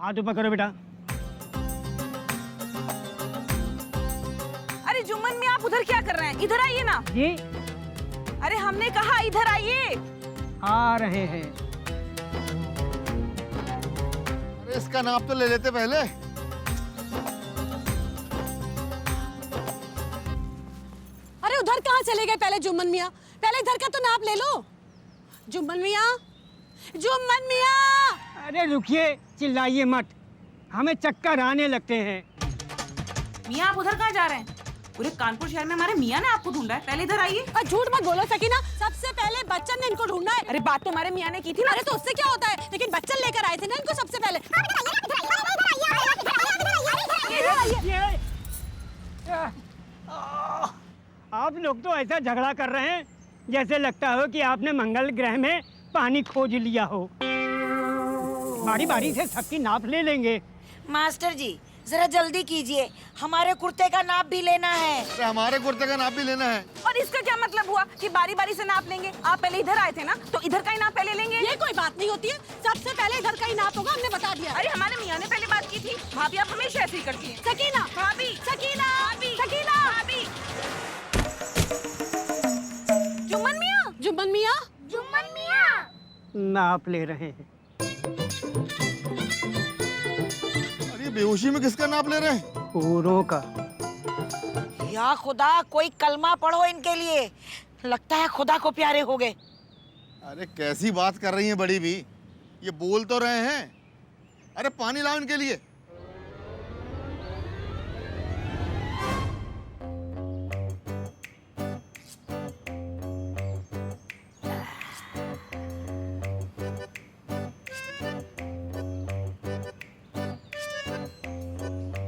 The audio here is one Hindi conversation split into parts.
हाथ ऊपर करो बेटा। अरे जुम्मन मियाँ, आप उधर क्या कर रहे हैं? इधर आइए ना। जी अरे हमने कहा इधर आइए। आ रहे हैं। अरे इसका नाप तो ले लेते पहले। अरे उधर कहाँ चले गए पहले जुम्मन मियाँ? पहले इधर का तो नाप ले लो। जुम्मन मियाँ, जुम्मन मियाँ। अरे रुकिए, चिल्लाइए मत, हमें चक्कर आने लगते हैं। मियाँ आप उधर कहाँ जा रहे हैं? पूरे कानपुर शहर में हमारे मियाँ ने आपको ढूंढा है, पहले इधर आइए। और झूठ मत बोलो सकीना, सबसे पहले बच्चन ने इनको ढूंढा है। अरे बात तो हमारे मियाँ ने की थी ना। अरे तो उससे क्या होता है, लेकिन बच्चन लेकर आए थे ना इनको सबसे पहले। आप लोग तो ऐसा झगड़ा कर रहे हैं जैसे लगता हो कि आपने मंगल ग्रह में पानी खोज लिया हो। बारी बारी से सबकी नाप ले लेंगे। मास्टर जी जरा जल्दी कीजिए, हमारे कुर्ते का नाप भी लेना है। अरे हमारे कुर्ते का नाप भी लेना है। और इसका क्या मतलब हुआ कि बारी बारी से नाप लेंगे? आप पहले इधर आए थे ना, तो इधर का ही नाप पहले लेंगे। ये कोई बात नहीं होती है, सबसे पहले इधर का ही नाप होगा, हमने बता दिया। अरे हमारे मियाँ ने पहले बात की थी। भाभी आप हमेशा ऐसे ही करती हैं। सकीना, भाभी, सकीना, भाभी, सकीना। भाभी। जुम्मन मियाँ, जुम्मन मियाँ, जुम्मन मियाँ। नाप ले रहे हैं। अरे बेहोशी में किसका नाप ले रहे हैं? पूरों का। या खुदा, कोई कलमा पढ़ो इनके लिए, लगता है खुदा को प्यारे हो गए। अरे कैसी बात कर रही हैं बड़ी भी, ये बोल तो रहे हैं। अरे पानी लाओ इनके लिए।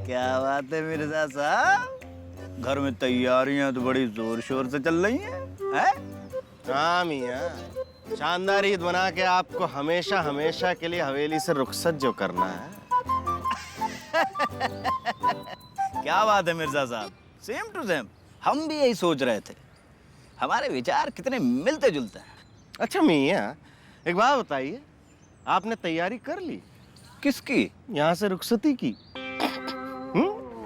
क्या बात है मिर्जा साहब, घर में तैयारियां तो बड़ी जोर शोर से चल रही हैं, हैं? हाँ मियाँ, शानदार ईद बना के आपको हमेशा हमेशा के लिए हवेली से रुखसत जो करना है। क्या बात है मिर्जा साहब, सेम टू सेम, हम भी यही सोच रहे थे। हमारे विचार कितने मिलते जुलते हैं। अच्छा मियाँ, एक बात बताइए, आपने तैयारी कर ली? किसकी? यहाँ से रुखसती की?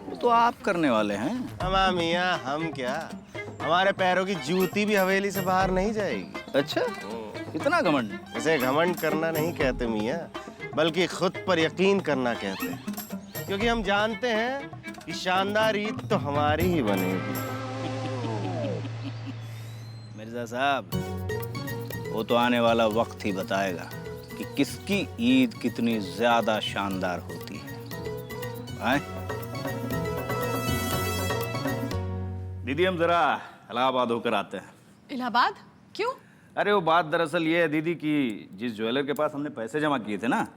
वो तो आप करने वाले हैं। हम मियाँ, हम क्या, हमारे पैरों की जूती भी हवेली से बाहर नहीं जाएगी। अच्छा, इतना घमंड? इसे घमंड करना नहीं कहते मियाँ, बल्कि खुद पर यकीन करना कहते हैं, क्योंकि हम जानते हैं कि शानदार ईद तो हमारी ही बनेगी। मिर्जा साहब, वो तो आने वाला वक्त ही बताएगा कि किसकी ईद कितनी ज्यादा शानदार होती है। दीदी हम जरा इलाहाबाद होकर आते हैं। इलाहाबाद क्यों? अरे वो बात दरअसल ये है दीदी कि जिस ज्वेलर के पास हमने पैसे जमा किए थे ना,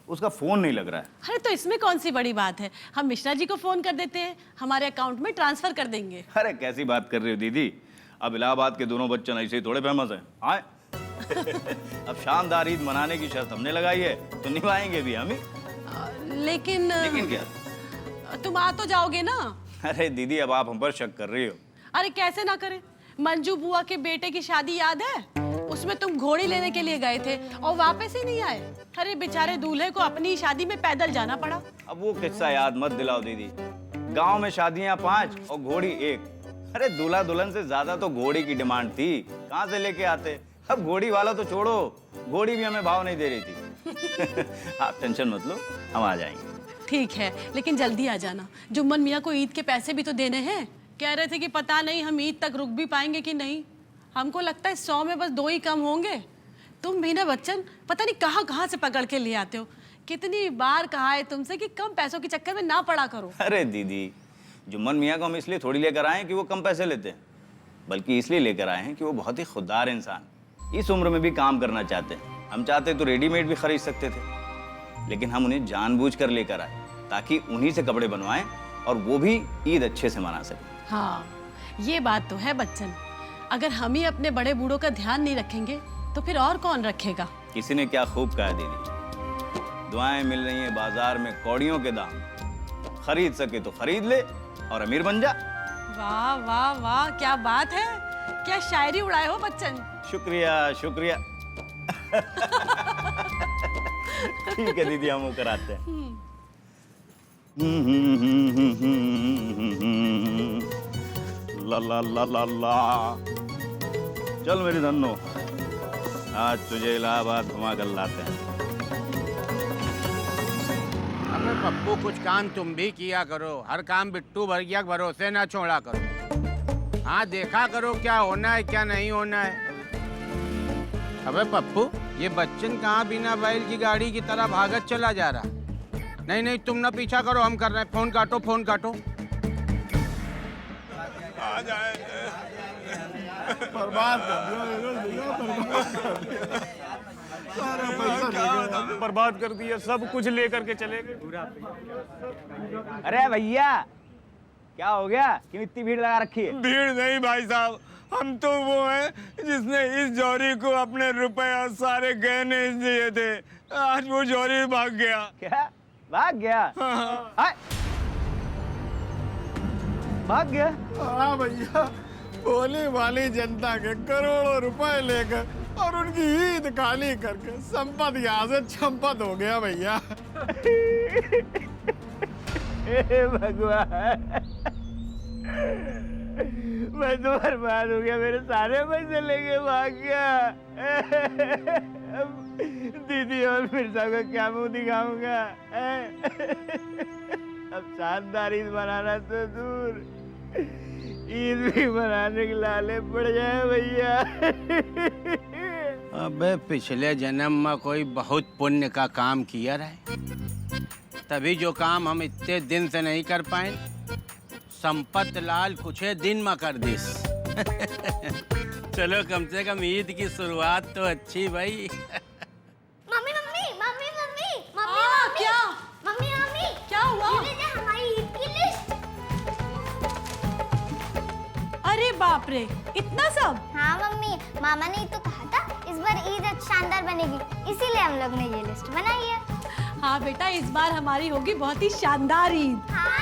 उसका फोन नहीं लग रहा है। अरे तो इसमें कौन सी बड़ी बात है, हम मिश्रा जी को फोन कर देते हैं, हमारे अकाउंट में ट्रांसफर कर देंगे। अरे कैसी बात कर रही हो दीदी, अब इलाहाबाद के दोनों बच्चन ऐसे ही थोड़े फेमस हैं। आए अब शानदार ईद मनाने की शर्त हमने लगाई है तो निभाएंगे भी हम ही। लेकिन क्या? तुम आ तो जाओगे ना? अरे दीदी अब आप हम पर शक कर रही हो। अरे कैसे ना करें, मंजू बुआ के बेटे की शादी याद है? उसमें तुम घोड़ी लेने के लिए गए थे और वापस ही नहीं आए। अरे बेचारे दूल्हे को अपनी शादी में पैदल जाना पड़ा। अब वो किस्सा याद मत दिलाओ दीदी। गांव में शादियां 5 और घोड़ी 1। अरे दूल्हा दुल्हन से ज्यादा तो घोड़ी की डिमांड थी, कहाँ से लेके आते। अब घोड़ी वाला तो छोड़ो, घोड़ी भी हमें भाव नहीं दे रही थी। आप टेंशन मत लो, हम आ जाएंगे। ठीक है, लेकिन जल्दी आ जाना। जुम्मन मियाँ को ईद के पैसे भी तो देने हैं। कह रहे थे कि पता नहीं हम ईद तक रुक भी पाएंगे कि नहीं। हमको लगता है 100 में बस 2 ही कम होंगे। तुम भी ना बच्चन, पता नहीं कहाँ कहाँ से पकड़ के ले आते हो। कितनी बार कहा है तुमसे कि कम पैसों के चक्कर में ना पड़ा करो। अरे दीदी, जुम्मन मियाँ को हम इसलिए थोड़ी लेकर आए हैं कि वो कम पैसे लेते हैं, बल्कि इसलिए लेकर आए हैं कि वो बहुत ही खुददार इंसान, इस उम्र में भी काम करना चाहते हैं। हम चाहते तो रेडीमेड भी खरीद सकते थे, लेकिन हम उन्हें जानबूझकर लेकर आए ताकि उन्हीं से कपड़े बनवाएं और वो भी ईद अच्छे से मना सकें। हाँ, ये बात तो है बच्चन। अगर हम ही अपने बड़े बूढ़ों का ध्यान नहीं रखेंगे तो फिर और कौन रखेगा। किसी ने क्या खूब कहा दीदी, दुआएं मिल रही हैं बाजार में कौड़ियों के दाम, खरीद सके तो खरीद ले और अमीर बन जा। वाह वाह वाह, क्या बात है, क्या शायरी उड़ाए हो बच्चन। शुक्रिया शुक्रिया। ठीक है दीदी, हम वो कराते हैं। ला ला ला ला ला। चल मेरी धन्नो, आज तुझे इलाहाबाद घुमा कर लाते हैं। अबे पप्पू, कुछ काम तुम भी किया करो। हर काम बिट्टू भैया के भरोसे ना छोड़ा करो। हाँ, देखा करो क्या होना है क्या नहीं होना है। अबे पप्पू, ये बच्चन कहाँ बिना बैल की गाड़ी की तरह भागत चला जा रहा। नहीं नहीं, तुम ना पीछा करो, हम कर रहे हैं। फोन काटो, फोन काटो। बर्बाद कर दिया, बर्बाद कर दिया, सब कुछ लेकर के चले गए। अरे भैया, क्या हो गया? क्यों इतनी भीड़ लगा रखी है? भीड़ नहीं भाई साहब, हम तो वो हैं जिसने इस जौहरी को अपने रुपए और सारे गहने दिए थे। आज वो जौहरी भाग गया। क्या भाग गया? हाँ। भाग गया? हाँ भैया, भोली भाली जनता के करोड़ों रुपए लेकर और उनकी ईद खाली करके संपत्ति यहाँ से चंपत हो गया भैया। हे भगवान, मैं तो बर्बाद हो गया, मेरे सारे पैसे लेके भाग गया। अब दीदी और मिर्जा को क्या मुंह दिखाऊंगा? अब शानदार ईद मनाना तो दूर, ईद भी मनाने के लाले पड़ जाए भैया। अबे पिछले जन्म में कोई बहुत पुण्य का काम किया रहे, तभी जो काम हम इतने दिन से नहीं कर पाए, संपत लाल कुछ दिन में कर दिस। चलो, कम से कम ईद की शुरुआत तो अच्छी भाई। Mummy mummy mummy mummy mummy हाँ, मम्मी क्या? मम्मी मम्मी क्या हुआ? ये लीजिए हमारी ईद की लिस्ट। अरे बाप रे, इतना सब? हाँ मम्मी, मामा ने ही तो कहा था इस बार ईद शानदार बनेगी, इसीलिए हम लोग ने ये लिस्ट बनाई है। हाँ बेटा, इस बार हमारी होगी बहुत ही शानदार ईद। हाँ।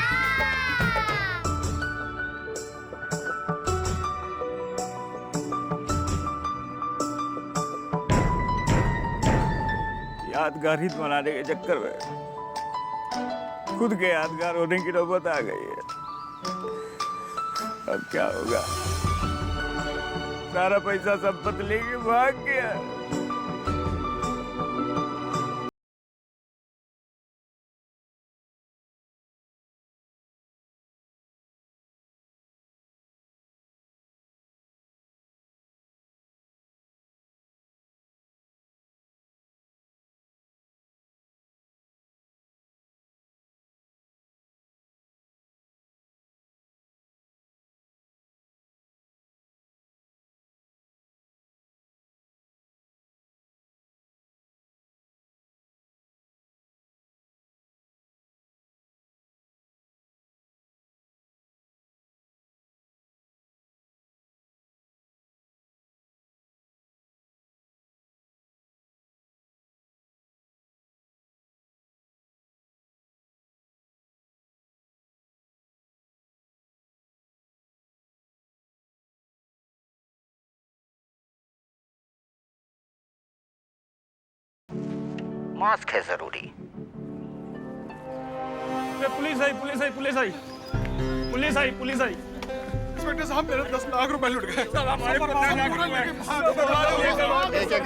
यादगार ईद मनाने के चक्कर में खुद के यादगार होने की नौबत आ गई है। अब क्या होगा? सारा पैसा संपत्ति लेके भाग गया। मास्क है जरूरी। पुलिस आई, पुलिस आई, पुलिस आई, पुलिस आई, पुलिस आई। इंस्पेक्टर साहब, मेरे 10 लाख रुपए लुट गए। हमारे क्या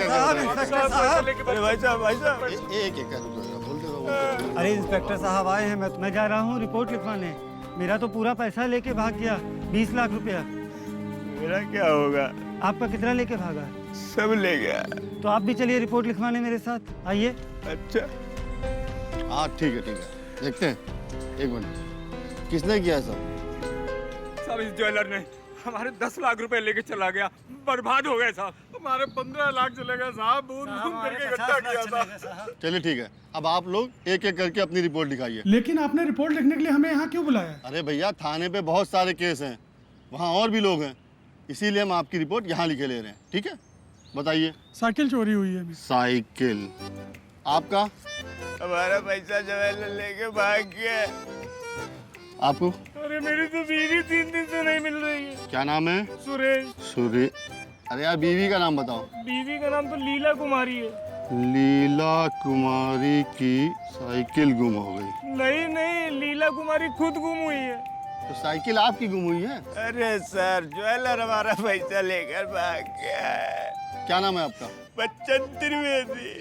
अरे भाई साहब, भाई साहब, एक एक बोलते रहो। अरे इंस्पेक्टर साहब आए हैं, मैं जा रहा हूँ रिपोर्ट लिखवाने। मेरा तो पूरा पैसा लेके भाग गया, 20 लाख रुपया। मेरा क्या होगा? आपका कितना लेके भागा? सब ले गया। तो आप भी चलिए रिपोर्ट लिखवाने मेरे साथ, आइए। अच्छा, हाँ ठीक है, देखते हैं। एक मिनट, किसने किया सब? सब इस ज्वेलर ने हमारे 10 लाख रुपए लेके चला गया, बर्बाद हो गए साहब। हमारे 15 लाख चले गए साहब, बूंद बूंद करके इकट्ठा किया था। चलिए ठीक है, अब आप लोग एक एक करके अपनी रिपोर्ट लिखाइए। लेकिन आपने रिपोर्ट लिखने के लिए हमें यहाँ क्यों बुलाया? अरे भैया, थाने पे बहुत सारे केस हैं, वहाँ और भी लोग हैं, इसीलिए हम आपकी रिपोर्ट यहाँ लिखे ले रहे हैं। ठीक है, बताइए। साइकिल चोरी हुई है अभी। साइकिल? आपका? हमारा पैसा ज्वेलर लेके भाग गया। आपको? अरे मेरी तो बीवी 3 दिन से नहीं मिल रही है। क्या नाम है? सुरेश। सूर्य? अरे यार, बीवी का नाम बताओ। बीवी का नाम तो लीला कुमारी है। लीला कुमारी की साइकिल गुम हो गई। नहीं नहीं, लीला कुमारी खुद गुम हुई है। तो साइकिल आपकी गुम हुई है? अरे सर, ज्वेलर हमारा पैसा लेकर भाग गया है। क्या नाम है आपका? बच्चन त्रिवेदी।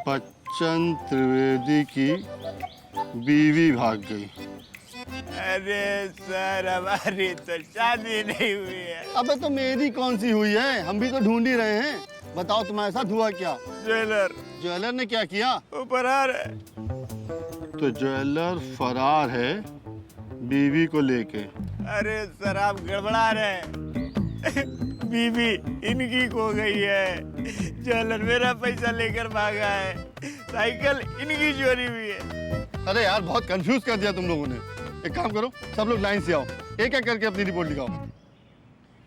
बच्चन त्रिवेदी की बीवी भाग गई। अरे सर, हमारी तो शादी नहीं हुई है। अबे तो मेरी कौन सी हुई है? हम भी तो ढूंढ ही रहे हैं। बताओ तुम्हारे साथ हुआ क्या? ज्वेलर ने क्या किया? वो फरार है। तो ज्वेलर फरार है बीवी को लेके। अरे सर, आप गड़बड़ा रहे हैं। बीवी इनकी खो गई है, ज्वेलर मेरा पैसा लेकर भागा है, साइकिल इनकी चोरी हुई है। अरे यार, बहुत कंफ्यूज कर दिया तुम लोगों ने। एक काम करो, सब लोग लाइन से आओ, एक एक करके अपनी रिपोर्ट लिखाओ।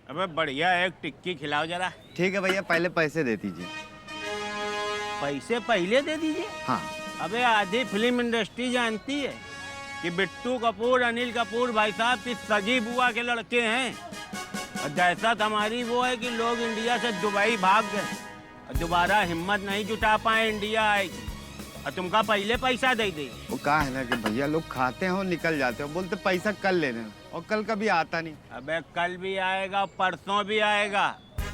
अबे बढ़िया, एक टिक्की खिलाओ जरा। ठीक है भैया, पहले पैसे दे दीजिए। पैसे पहले दे दीजिए? हाँ। अबे आधी फिल्म इंडस्ट्री जानती है कि बिट्टू कपूर, अनिल कपूर भाई साहब की सगी बुआ के लड़के हैं। और दहशत हमारी वो है कि लोग इंडिया से दुबई भाग गए और दोबारा हिम्मत नहीं जुटा पाए इंडिया आएगी, और तुमका पहले पैसा दे दे। वो कहा है ना कि भैया लोग खाते हैं और निकल जाते हैं, बोलते पैसा कल लेने, और कल कभी आता नहीं। अबे कल भी आएगा, परसों भी आएगा।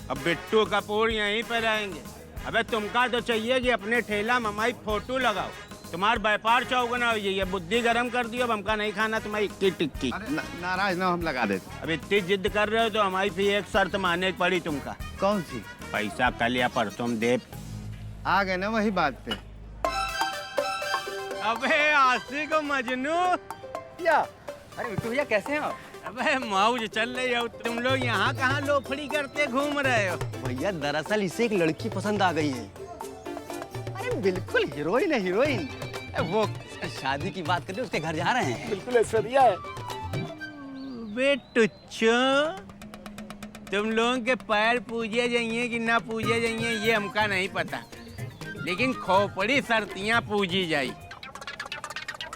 अब बिट्टू कपूर यहीं पे रहेंगे। अबे तुमका तो चाहिए कि अपने ठेला में हमारी फोटो लगाओ, तुम्हारा व्यापार चौगुना हो जाइए। बुद्धि गर्म कर दियो, अब हमका नहीं खाना तुम्हारी इक्की टिक्की। नाराज ना, हम लगा देते। अब इतनी जिद कर रहे हो तो हमारी फिर एक शर्त मानने की पड़ी तुमका। कौन सी? पैसा कल या परसों दे। आ गए ना वही बात पे। अबे आशिक मजनू क्या? अरे बिट्टू भैया कैसे हैं आप? अबे मौज चल रही हो। तुम लोग यहाँ कहाँ लोफड़ी करते घूम रहे हो? भैया दरअसल इसे एक लड़की पसंद आ गई है। अरे बिल्कुल हीरोइन है, हीरोइन। वो शादी की बात कर रहे, उसके घर जा रहे हैं। बिल्कुल ऐश्वर्या है। बे टुच्चो, तुम लोगों के पैर पूजे जाइए कि ना पूजे जाइए ये हमका नहीं पता, लेकिन खोपड़ी सर्तियाँ पूजी जाई।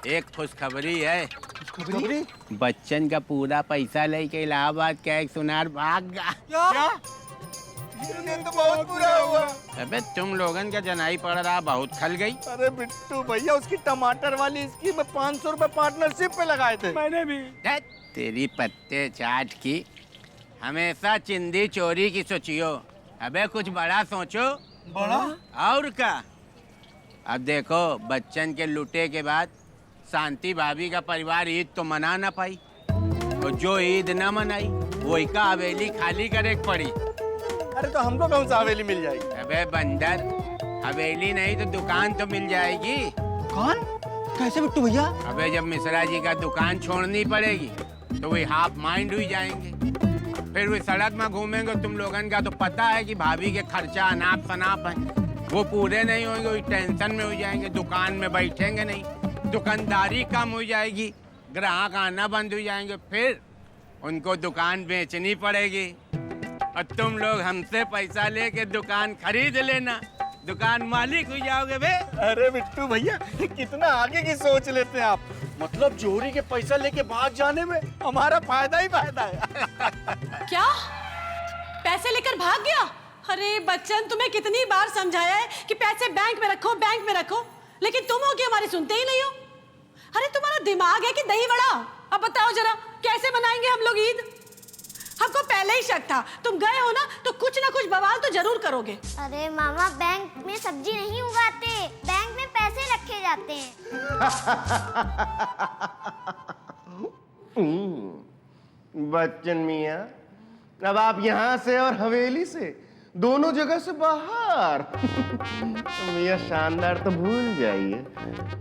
एक खुशखबरी है। खुशखबरी? बच्चन का पूरा पैसा लेके इलाहाबाद का एक सुनार भाग गया। क्या? तो बहुत बुरा हुआ। अबे तुम लोगन का जनाई पड़ रहा, बहुत खल गई। अरे बिट्टू भैया, उसकी टमाटर वाली स्कीम में 500 रुपए पार्टनरशिप पे लगाए थे। मैंने भी। तेरी पत्ते चाट की, हमेशा चिंदी चोरी की सोचियो। अबे कुछ बड़ा सोचो। बड़ा? और क्या? अब देखो, बच्चन के लुटे के बाद शांति भाभी का परिवार ईद तो मना ना पाई, और जो ईद ना मनाई वही का हवेली खाली करे पड़ी। अरे तो हमको कौन सा हवेली मिल जाएगी? अबे बंदर, हवेली नहीं तो दुकान तो मिल जाएगी। कौन? कैसे बिट्टू भैया? अबे जब मिश्रा जी का दुकान छोड़नी पड़ेगी तो वे हाफ माइंड हुई जाएंगे, फिर वे सड़क में घूमेंगे। तुम लोगन का तो पता है कि भाभी के खर्चा अनाप शनाप है, वो पूरे नहीं होंगे, वही टेंशन में हो जाएंगे, दुकान में बैठेंगे नहीं, दुकानदारी कम हो जाएगी, ग्राहक आना बंद हो जाएंगे, फिर उनको दुकान बेचनी पड़ेगी। और तुम लोग हमसे पैसा लेके दुकान खरीद लेना, दुकान मालिक हो जाओगे बे। अरे बिट्टू भैया, कितना आगे की सोच लेते हैं आप। मतलब चोरी के पैसा लेके भाग जाने में हमारा फायदा ही फायदा है। क्या? पैसे लेकर भाग गया? अरे बच्चन, तुम्हें कितनी बार समझाया है कि पैसे बैंक में रखो, बैंक में रखो, लेकिन तुम हो कि हमारी सुनते ही नहीं हो। अरे तुम्हारा दिमाग है कि दही वड़ा? अब बताओ जरा, कैसे मनाएंगे हम लोग ईद? हमको पहले ही शक था, तुम गए हो ना तो कुछ ना कुछ बवाल तो जरूर करोगे। अरे मामा, बैंक में सब्जी नहीं उगाते, बैंक में पैसे रखे जाते हैं। बच्चन मियाँ, अब आप यहाँ से और हवेली से दोनों जगह से बाहर। मियाँ शानदार तो भूल जाइए,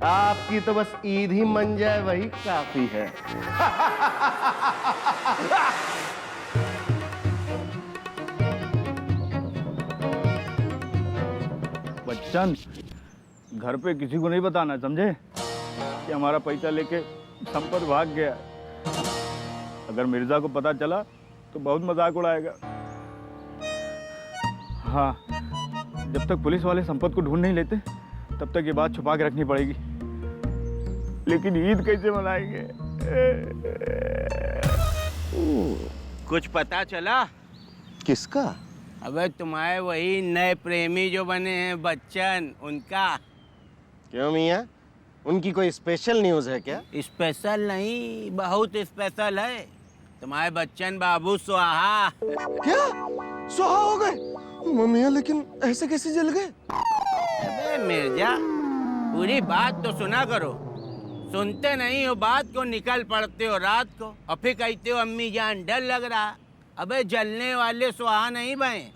आपकी तो बस ईद ही मन जाए वही काफी है। बच्चन, घर पे किसी को नहीं बताना, समझे? कि हमारा पैसा लेके संपत भाग गया। अगर मिर्जा को पता चला तो बहुत मजाक उड़ाएगा। हाँ, जब तक पुलिस वाले संपत को ढूंढ नहीं लेते तब तक ये बात छुपा के रखनी पड़ेगी। लेकिन ईद कैसे मनाएंगे? कुछ पता चला? किसका? अबे तुम्हारे वही नए प्रेमी जो बने हैं बच्चन, उनका। क्यों मियाँ, उनकी कोई स्पेशल न्यूज़ है क्या? स्पेशल नहीं, बहुत स्पेशल है। तुम्हारे बच्चन बाबू सुहा। क्या सुहा हो गए? मियाँ लेकिन ऐसे कैसे जल गए? अबे मिर्जा, पूरी बात तो सुना करो। सुनते नहीं हो बात को, निकल पड़ते हो रात को और फिर कहते हो अम्मी जान डर लग रहा। अबे जलने वाले सुहा नहीं बने।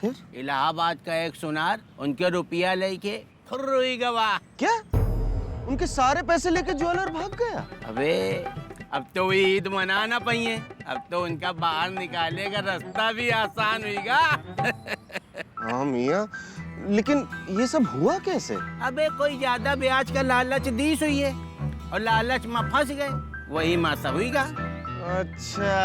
फिर? इलाहाबाद का एक सुनार उनके रुपया लेके फुर्रुई गवा। क्या? उनके सारे पैसे लेके ज्वेलर भाग गया? अबे अब तो वो ईद मना ना पाइए, अब तो उनका बाहर निकाले का रास्ता भी आसान होगा। हाँ मियाँ, लेकिन ये सब हुआ कैसे? अबे कोई ज्यादा ब्याज का लालच दी हुई है और लालच में फंस गए, वही मासा हुईगा। अच्छा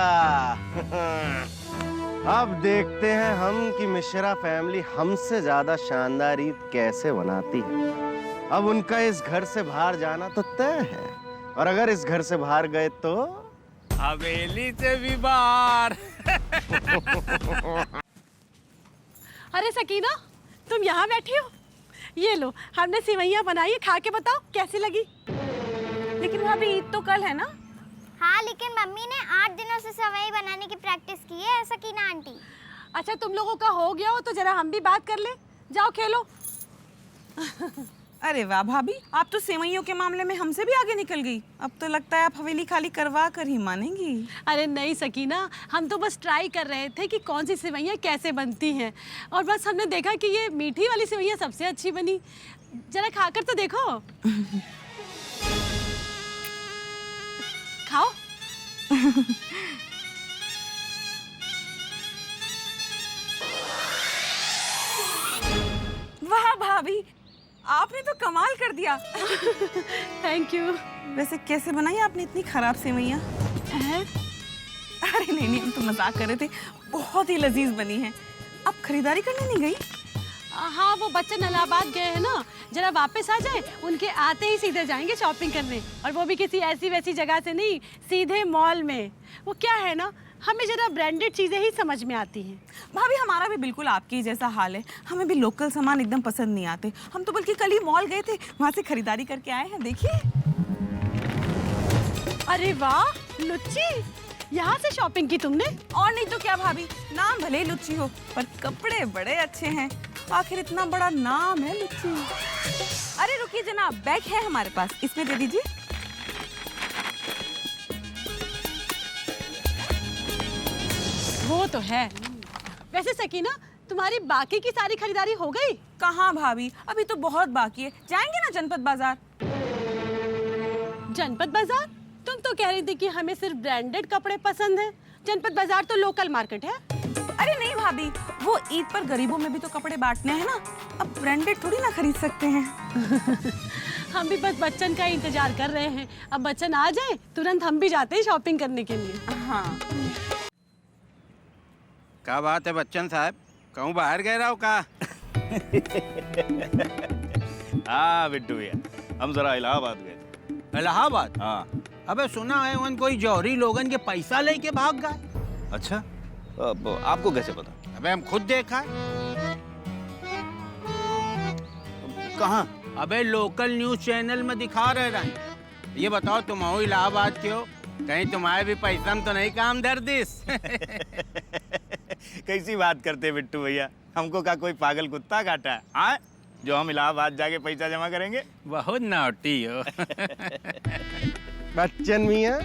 अब देखते हैं हम कि मिश्रा फैमिली हमसे ज्यादा शानदार ईद कैसे मनाती है। अब उनका इस घर से बाहर जाना तो तय है, और अगर इस घर से बाहर गए तो हवेली से भी बाहर। अरे सकीना, तुम यहाँ बैठी हो? ये लो, हमने सिवैयाँ बनाई है, खा के बताओ कैसी लगी। लेकिन भाभी ईद तो कल है ना। हाँ, लेकिन मम्मी ने 8 दिनों से सेवई बनाने की प्रैक्टिस की है, ऐसा की ना आंटी? अच्छा, तुम लोगों का हो गया हो तो जरा हम भी बात कर ले। जाओ खेलो। अरे वाह भाभी, आप तो सेवइयों के मामले में हमसे भी आगे निकल गई। अब तो लगता है आप हवेली खाली करवा कर ही मानेंगी। अरे नहीं सकीना, हम तो बस ट्राई कर रहे थे कि कौन सी सेवइयाँ कैसे बनती हैं, और बस हमने देखा कि ये मीठी वाली सेवइयाँ सबसे अच्छी बनी। जरा खाकर तो देखो। खाओ। वाह भाभी, आपने तो कमाल कर दिया। Thank you. वैसे कैसे बनाई आपने इतनी खराब सेवइयाँ? अरे नहीं, हम तो मजाक कर रहे थे। बहुत ही लजीज बनी है। आप खरीदारी करने नहीं गई? हाँ, वो बच्चन इलाहाबाद गए हैं ना, जरा वापस आ जाए, उनके आते ही सीधे जाएंगे शॉपिंग करने, और वो भी किसी ऐसी वैसी जगह से नहीं, सीधे मॉल में। वो क्या है ना, हमें जरा ब्रांडेड चीजें ही समझ में आती हैं। भाभी हमारा भी बिल्कुल आपकी जैसा हाल है, हमें भी लोकल सामान एकदम पसंद नहीं आते। हम तो बल्कि कल ही मॉल गए थे, वहाँ से खरीदारी करके आए हैं, देखिए। अरे वाह लुच्ची, यहाँ से शॉपिंग की तुमने? और नहीं तो क्या भाभी, नाम भले ही लुच्ची हो पर कपड़े बड़े अच्छे हैं। आखिर इतना बड़ा नाम है लुच्ची। अरे रुकिए जनाब, बैग है हमारे पास, इसमें दे दीजिए। वो तो है। वैसे सकीना, तुम्हारी बाकी की सारी खरीदारी हो गई? कहाँ भाभी, अभी तो बहुत बाकी है। जाएंगे ना जनपद बाजार। जनपद बाजार? तुम तो कह रही थी कि हमें सिर्फ ब्रांडेड कपड़े पसंद है। जनपद बाजार तो लोकल मार्केट है। अरे नहीं भाभी, वो ईद पर गरीबों में भी तो कपड़े बांटने हैं ना, अब ब्रांडेड थोड़ी ना खरीद सकते हैं। हम भी बस बच्चन का इंतजार कर रहे हैं। अब बच्चन आ जाए तुरंत हम भी जाते हैं शॉपिंग करने के लिए। हाँ। क्या बात है बच्चन साहब, कहूँ बाहर गए रहो का? हाँ बिट्टू भैया, हम जरा इलाहाबाद गए थे। इलाहाबाद? हाँ। अबे सुना है उन कोई जौहरी लोगन के पैसा लेके भाग गए। अच्छा, अब आपको कैसे पता? अबे हम खुद देखा है। कहाँ? अबे लोकल न्यूज चैनल में दिखा रहे हैं। ये बताओ तुम हो इलाहाबाद के हो, कहीं तुम्हारे भी पैसा में तो नहीं काम दर्दिश? कैसी बात करते बिट्टू भैया, हमको का कोई पागल कुत्ता काटा है? हाँ, जो हम इलाहाबाद जाके पैसा जमा करेंगे? बहुत नौटी हो। बच्चन मियाँ,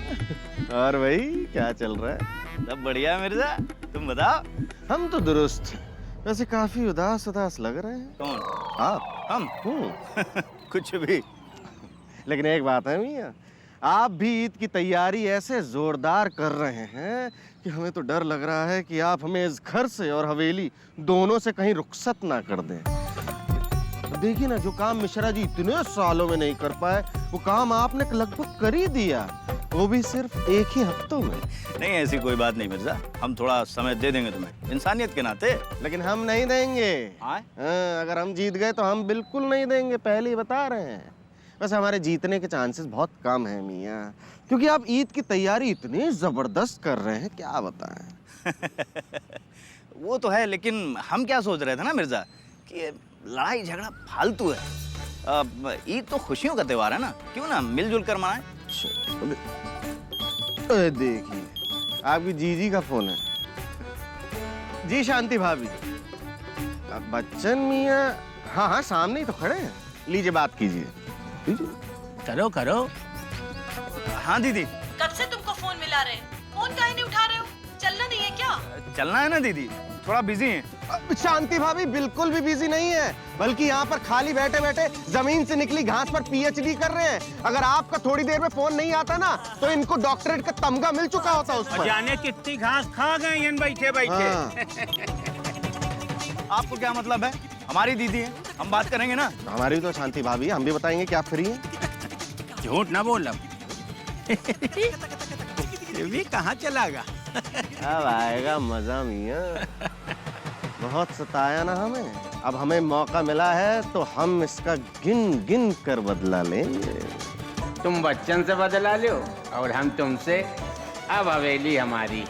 और भाई क्या चल रहा है? सब बढ़िया मिर्जा, तुम बताओ। हम तो दुरुस्त, वैसे काफी उदास उदास लग रहे हैं। कौन? आप? हम? कुछ भी। लेकिन एक बात है मियाँ, आप भी ईद की तैयारी ऐसे जोरदार कर रहे हैं कि हमें तो डर लग रहा है कि आप हमें इस घर से और हवेली दोनों से कहीं रुखसत ना कर दें। देखिए ना, जो काम मिश्रा जी इतने सालों में नहीं कर पाए, वो काम आपने लगभग कर ही दिया, वो भी सिर्फ 1 ही हफ्तों में। नहीं, ऐसी कोई बात नहीं मिर्जा, हम थोड़ा समय दे देंगे तुम्हें, इंसानियत के नाते। लेकिन हम नहीं देंगे। हाँ? अगर हम जीत गए तो हम बिल्कुल नहीं देंगे, पहले ही बता रहे हैं। वैसे हमारे जीतने के चांसेस बहुत कम हैं मियाँ, क्योंकि आप ईद की तैयारी इतनी जबरदस्त कर रहे हैं, क्या बताएं। वो तो है, लेकिन हम क्या सोच रहे थे ना मिर्जा कि ये लड़ाई झगड़ा फालतू है। ईद तो खुशियों का त्योहार है ना, क्यों ना मिलजुल कर मनाएं। देखिए आपकी जीजी का फोन है। जी शांति भाभी। बच्चन मियाँ हाँ हाँ सामने ही तो खड़े हैं, लीजिए बात कीजिए। करो करो। हाँ दीदी। कब से तुमको फोन मिला रहे हैं, फोन काहे नहीं उठा रहे हो? चलना नहीं है क्या? चलना है ना दीदी, थोड़ा बिजी हैं। शांति भाभी बिल्कुल भी बिजी नहीं है, बल्कि यहाँ पर खाली बैठे बैठे जमीन से निकली घास पर पीएचडी कर रहे हैं। अगर आपका थोड़ी देर में फोन नहीं आता ना तो इनको डॉक्टरेट का तमगा मिल चुका होता उस पर। जाने कितनी घास खा गए इन बैठे बैठे। आपको क्या मतलब है? हमारी दीदी है, हम बात करेंगे ना। हमारी भी तो शांति भाभी, हम भी बताएंगे कि आप फ्री हैं। झूठ ना बोल। ये भी कहाँ चला गया? अब आएगा मजा मियाँ। बहुत सताया ना हमें, अब हमें मौका मिला है तो हम इसका गिन गिन कर बदला लेंगे। तुम बच्चन से बदला लो और हम तुमसे। अब हवेली हमारी।